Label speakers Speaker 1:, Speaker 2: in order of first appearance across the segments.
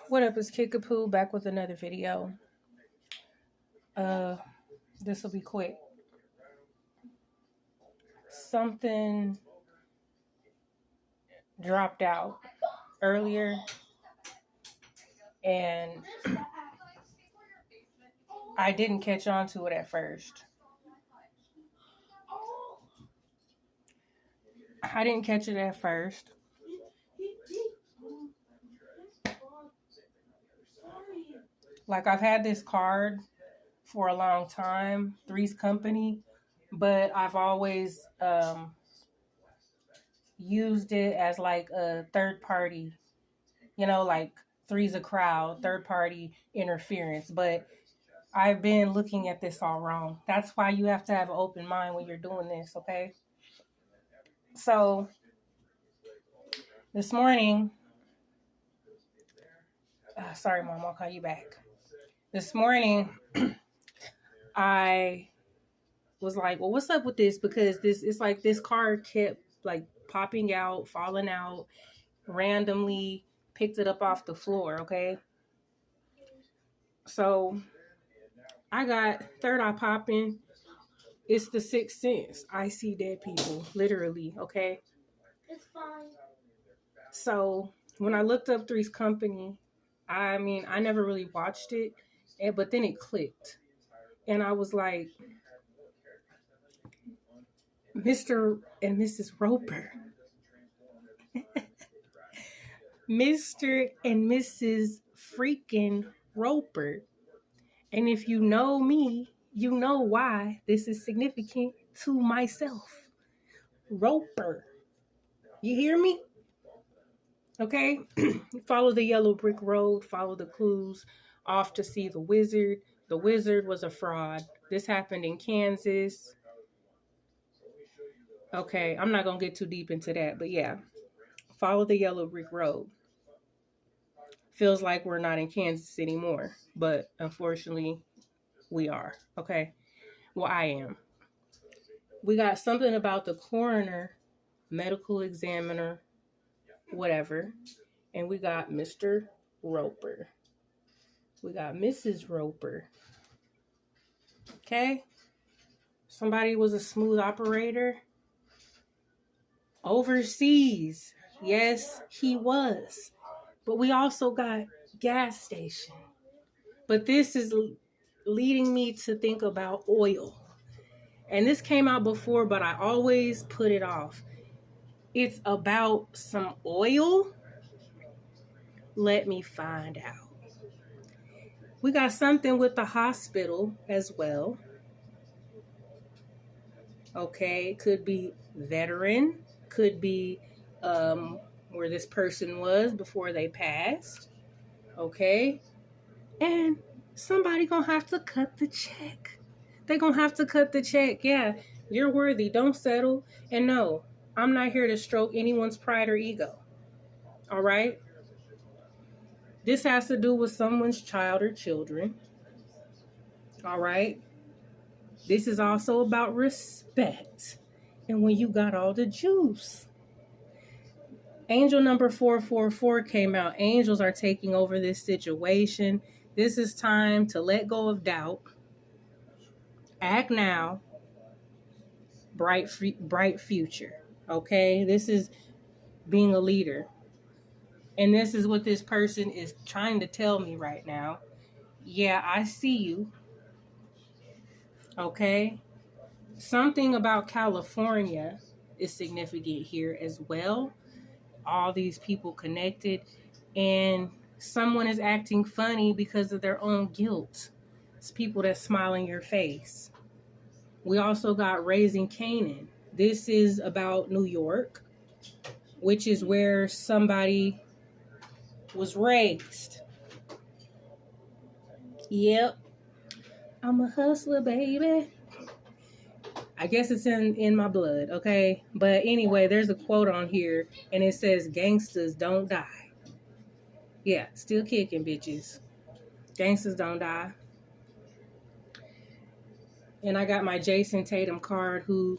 Speaker 1: What up, it's Kickapoo back with another video. This will be quick. Something dropped out earlier and I didn't catch on to it at first. I didn't catch it at first. Like, I've had this card for a long time, Three's Company, but I've always used it as like a third party, like Three's a crowd, third party interference. But I've been looking at this all wrong. That's why you have to have an open mind when you're doing this, okay? So this morning, sorry, Mom, I'll call you back. This morning, I was like, well, what's up with this? Because it's like this card kept like popping out, falling out, randomly picked it up off the floor, okay? So I got third eye popping. It's the sixth sense. I see dead people, literally, okay?
Speaker 2: It's fine.
Speaker 1: So when I looked up Three's Company, I never really watched it, but then it clicked. And I was like, Mr. and Mrs. Roper. Mr. and Mrs. freaking Roper. And if you know me, you know why this is significant to myself. Roper. You hear me? Okay? Follow the yellow brick road, follow the clues, off to see the wizard. The wizard was a fraud. This happened in Kansas. Okay, I'm not going to get too deep into that, but yeah. Follow the yellow brick road. Feels like we're not in Kansas anymore, but unfortunately, we are. Okay? Well, I am. We got something about the coroner, medical examiner, whatever, and we got Mr. Roper. We got Mrs. Roper. Okay? Somebody was a smooth operator. Overseas. Yes, he was. But we also got gas station. But this is leading me to think about oil. And this came out before, but I always put it off. It's about some oil. Let me find out. We got something with the hospital as well. Okay, could be veteran, could be where this person was before they passed. Okay, and somebody gonna have to cut the check. They gonna have to cut the check. Yeah, you're worthy. Don't settle. And no, I'm not here to stroke anyone's pride or ego. All right. This has to do with someone's child or children. All right. This is also about respect. And when you got all the juice. Angel number 444 came out. Angels are taking over this situation. This is time to let go of doubt. Act now. Bright future. Okay? This is being a leader. And this is what this person is trying to tell me right now. Yeah, I see you. Okay? Something about California is significant here as well. All these people connected, and someone is acting funny because of their own guilt. It's people that smile in your face. We also got Raising Canaan. This is about New York, which is where somebody was raised. Yep. I'm a hustler, baby. I guess it's in my blood, okay? But anyway, there's a quote on here, and it says, gangsters don't die. Yeah, still kicking, bitches. Gangsters don't die. And I got my Jason Tatum card, who,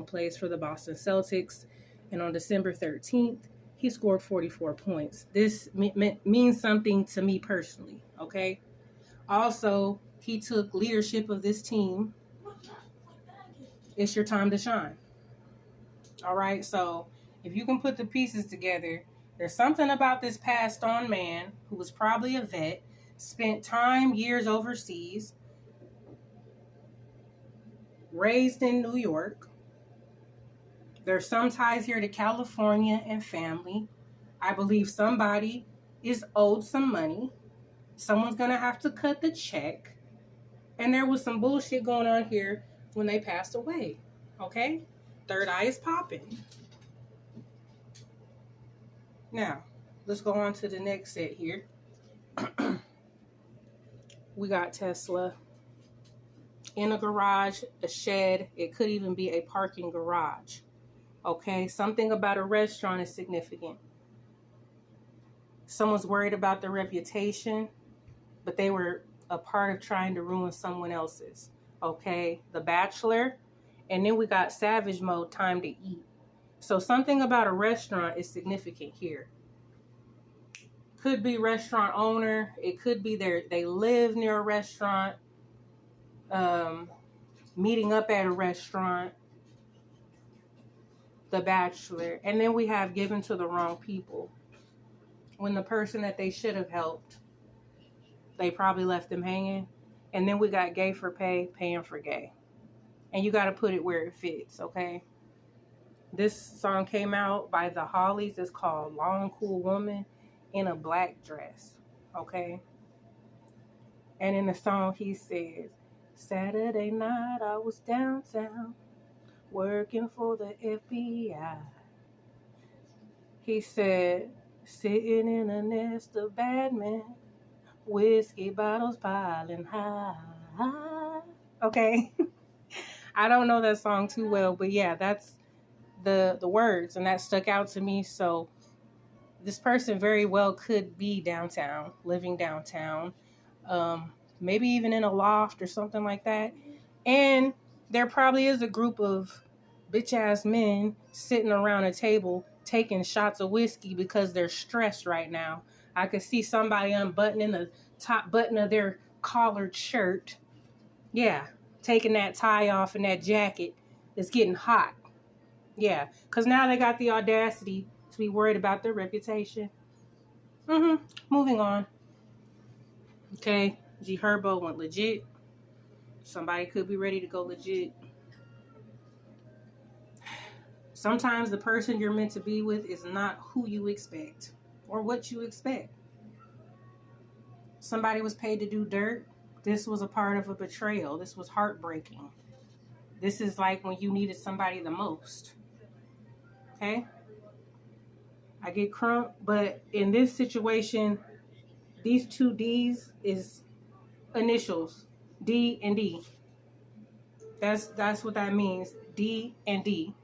Speaker 1: plays for the Boston Celtics. And on December 13th, He scored 44 points. This means something to me personally, okay? Also, he took leadership of this team. It's your time to shine. All right, so if you can put the pieces together, there's something about this passed on man who was probably a vet, spent time, years overseas, raised in New York. There's some ties here to California and family. I believe somebody is owed some money. Someone's going to have to cut the check. And there was some bullshit going on here when they passed away. Okay? Third eye is popping. Now, let's go on to the next set here. We got Tesla in a garage, a shed. It could even be a parking garage. Okay? Something about a restaurant is significant. Someone's worried about their reputation, but they were a part of trying to ruin someone else's. Okay? The Bachelor. And then we got Savage Mode, time to eat. So something about a restaurant is significant here. Could be restaurant owner. It could be they live near a restaurant. Meeting up at a restaurant. The Bachelor. And then we have given to the wrong people. When the person that they should have helped, they probably left them hanging. And then we got gay for pay, paying for gay. And you got to put it where it fits, okay? This song came out by the Hollies. It's called Long Cool Woman in a Black Dress, okay? And in the song, he says, Saturday night, I was downtown working for the FBI. He said, sitting in a nest of bad men, whiskey bottles piling high. Okay? I don't know that song too well, but yeah, that's the words, and that stuck out to me. So this person very well could be downtown, living downtown, maybe even in a loft or something like that. And there probably is a group of bitch-ass men sitting around a table taking shots of whiskey because they're stressed right now. I could see somebody unbuttoning the top button of their collared shirt. Yeah, taking that tie off and that jacket. It's getting hot. Yeah, because now they got the audacity to be worried about their reputation. Moving on. Okay, G Herbo went legit. Somebody could be ready to go legit. Sometimes the person you're meant to be with is not who you expect or what you expect. Somebody was paid to do dirt. This was a part of a betrayal. This was heartbreaking. This is like when you needed somebody the most. Okay? I get crunk, but in this situation, these two D's is initials. D and D. That's what that means. D and D.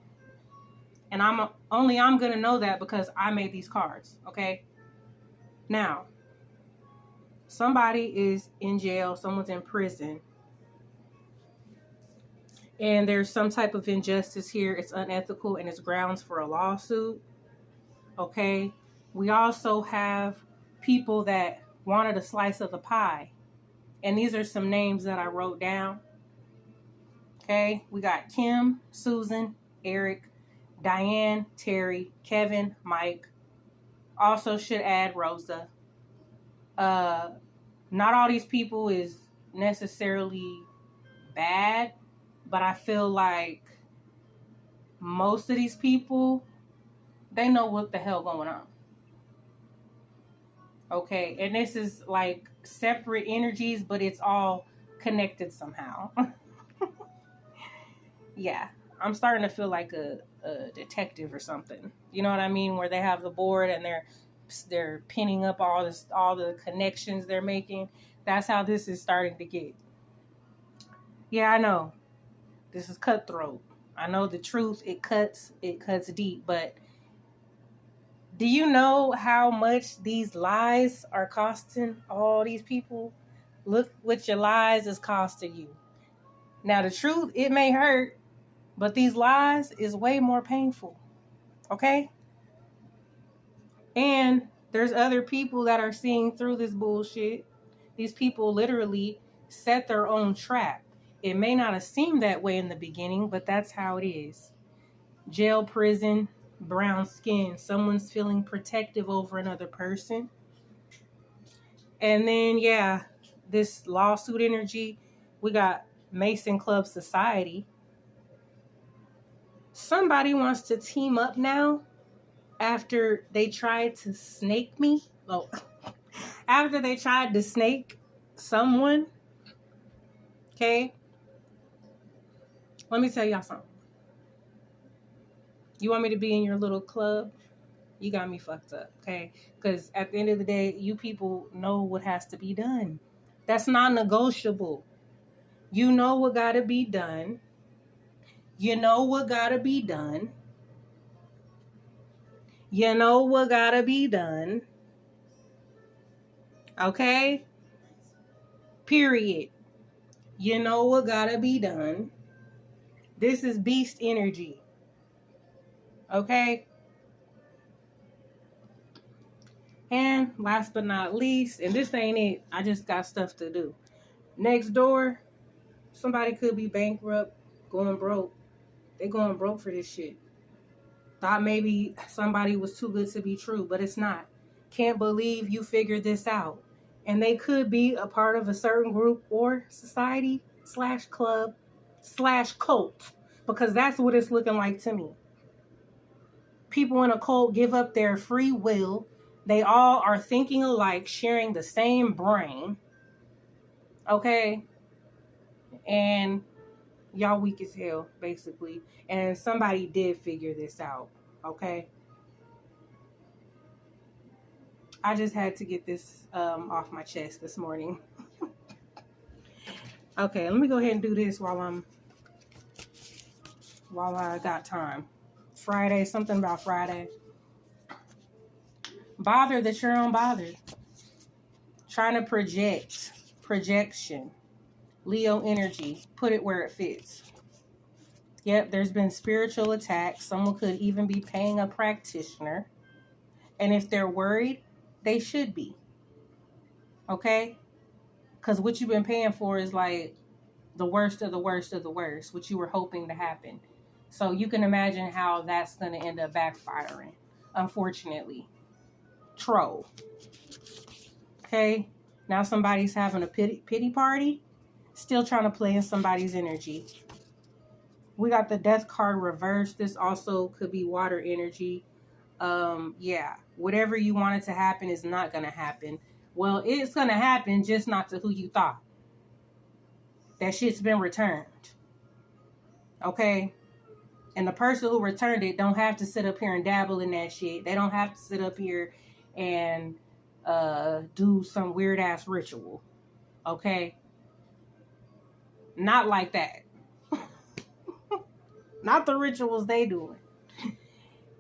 Speaker 1: And I'm gonna know that because I made these cards. Okay? Now, somebody is in jail, someone's in prison, and there's some type of injustice here. It's unethical and it's grounds for a lawsuit. Okay? We also have people that wanted a slice of the pie. And these are some names that I wrote down. Okay? We got Kim, Susan, Eric, Diane, Terry, Kevin, Mike. Also should add Rosa. Not all these people is necessarily bad, but I feel like most of these people, they know what the hell going on. Okay, and this is like separate energies, but it's all connected somehow. Yeah, I'm starting to feel like a detective or something. You know what I mean? Where they have the board and they're pinning up all the connections they're making. That's how this is starting to get. Yeah, I know. This is cutthroat. I know the truth, it cuts deep, but do you know how much these lies are costing all these people? Look what your lies is costing you. Now the truth, it may hurt, but these lies is way more painful. Okay? And there's other people that are seeing through this bullshit. These people literally set their own trap. It may not have seemed that way in the beginning, but that's how it is. Jail, prison, brown skin. Someone's feeling protective over another person. And then, yeah, this lawsuit energy. We got Mason Club Society. Somebody wants to team up now after they tried to snake me. Oh, after they tried to snake someone. Okay? Let me tell y'all something. You want me to be in your little club? You got me fucked up, okay? Because at the end of the day, you people know what has to be done. That's non-negotiable. You know what got to be done. You know what got to be done. You know what got to be done. Okay? Period. You know what got to be done. This is beast energy. Okay? And last but not least, and this ain't it, I just got stuff to do. Next door, somebody could be bankrupt, going broke. They going broke for this shit. Thought maybe somebody was too good to be true, but it's not. Can't believe you figured this out. And they could be a part of a certain group or society / club / cult, because that's what it's looking like to me. People in a cult give up their free will. They all are thinking alike, sharing the same brain. Okay? And y'all weak as hell, basically. And somebody did figure this out. Okay? I just had to get this off my chest this morning. Okay, let me go ahead and do this while I got time. Friday, something about Friday. Bothered that you're unbothered. Trying to projection. Leo energy, put it where it fits. Yep, there's been spiritual attacks. Someone could even be paying a practitioner. And if they're worried, they should be. Okay? Because what you've been paying for is like the worst of the worst of the worst, what you were hoping to happen. So you can imagine how that's going to end up backfiring, unfortunately. Troll. Okay? Now somebody's having a pity party, still trying to play in somebody's energy. We got the death card reversed. This also could be water energy. Yeah, whatever you wanted to happen is not going to happen. Well, it's going to happen, just not to who you thought. That shit's been returned. Okay? And the person who returned it don't have to sit up here and dabble in that shit. They don't have to sit up here and do some weird ass ritual. Okay? Not like that. Not the rituals they doing.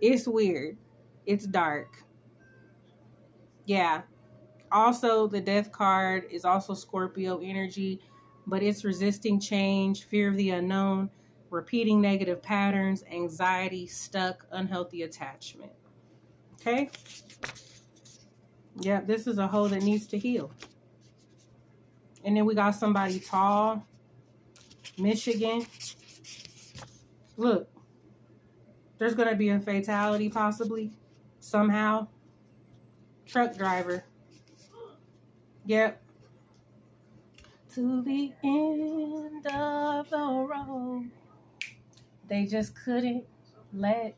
Speaker 1: It's weird. It's dark. Yeah. Also, the death card is also Scorpio energy, but it's resisting change, fear of the unknown, repeating negative patterns, anxiety, stuck, unhealthy attachment. Okay? Yeah, this is a hole that needs to heal. And then we got somebody tall, Michigan. Look, there's going to be a fatality possibly, somehow. Truck driver. Yep. To the end of the road. They just couldn't let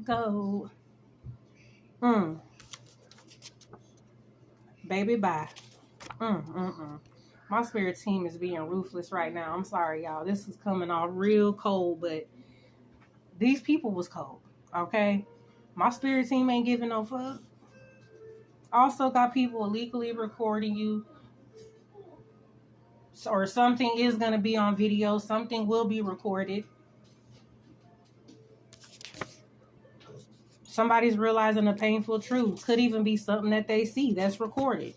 Speaker 1: go. Baby, bye. My spirit team is being ruthless right now. I'm sorry, y'all. This is coming off real cold, but these people was cold, okay? My spirit team ain't giving no fuck. Also got people illegally recording you. Or something is going to be on video. Something will be recorded. Somebody's realizing a painful truth. Could even be something that they see that's recorded.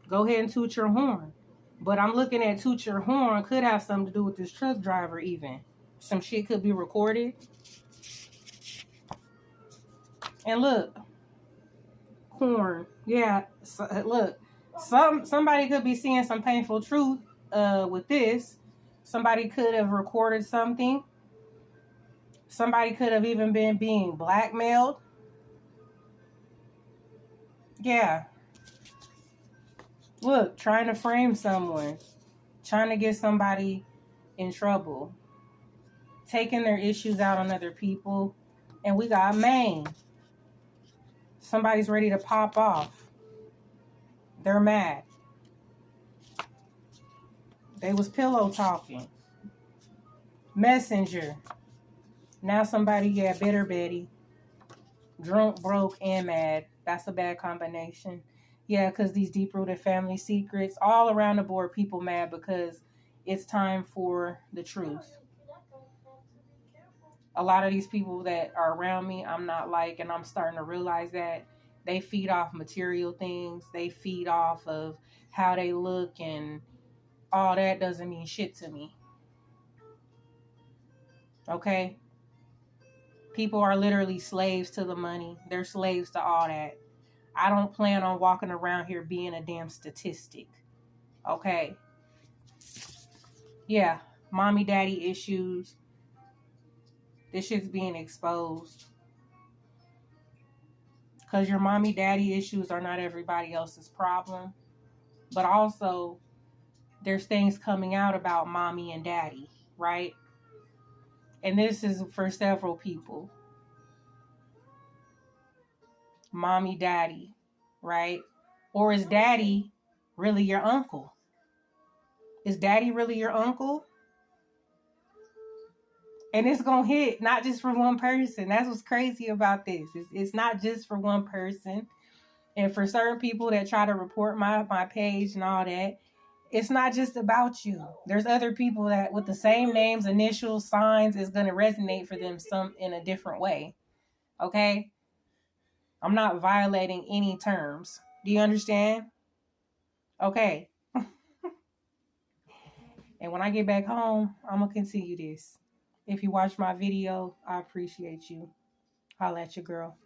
Speaker 1: Go ahead and toot your horn. But I'm looking at toot your horn could have something to do with this truck driver even. Some shit could be recorded. And look, Porn. Yeah. So, look, somebody could be seeing some painful truth with this. Somebody could have recorded something. Somebody could have even been being blackmailed. Yeah. Look, trying to frame someone, trying to get somebody in trouble, taking their issues out on other people. And we got Maine. Somebody's ready to pop off. They're mad. They was pillow talking. Messenger. Now somebody, yeah, bitter Betty. Drunk, broke, and mad. That's a bad combination. Yeah, because these deep-rooted family secrets, all around the board, people mad because it's time for the truth. A lot of these people that are around me, I'm not like, and I'm starting to realize that they feed off material things. They feed off of how they look, and all that doesn't mean shit to me. Okay? People are literally slaves to the money. They're slaves to all that. I don't plan on walking around here being a damn statistic. Okay? Yeah. Mommy, daddy issues. This shit's being exposed. Because your mommy, daddy issues are not everybody else's problem. But also, there's things coming out about mommy and daddy, right? And this is for several people. Mommy, daddy, right? Or is daddy really your uncle? Is daddy really your uncle? And it's going to hit not just for one person. That's what's crazy about this. It's not just for one person. And for certain people that try to report my page and all that, it's not just about you. There's other people that with the same names, initials, signs is going to resonate for them some in a different way. Okay? I'm not violating any terms. Do you understand? Okay. And when I get back home, I'm going to continue this. If you watch my video, I appreciate you. Holla at your girl.